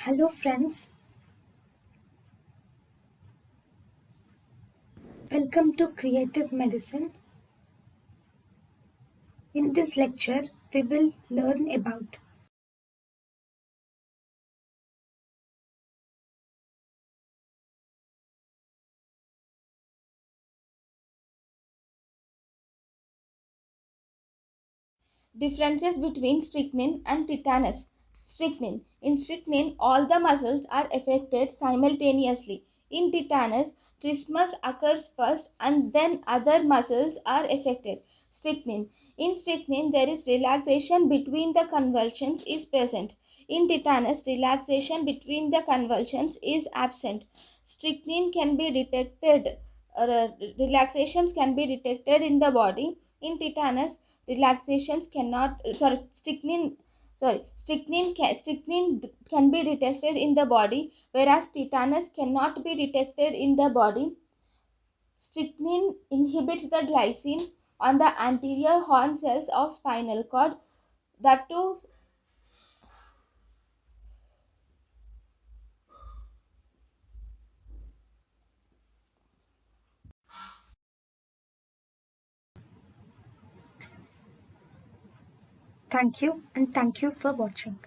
Hello, friends. Welcome to Creative Medicine. In this lecture, we will learn about Differences between strychnine and tetanus. Strychnine. In strychnine, all the muscles are affected simultaneously. In tetanus, trismus occurs first and then other muscles are affected. Strychnine. In strychnine, there is relaxation between the convulsions is present. In tetanus, relaxation between the convulsions is absent. Strychnine can be detected, relaxations can be detected in the body. In tetanus, relaxations cannot strychnine can be detected in the body, whereas tetanus cannot be detected in the body. Strychnine inhibits the glycine on the anterior horn cells of spinal cord. That too. thank you and thank you for watching.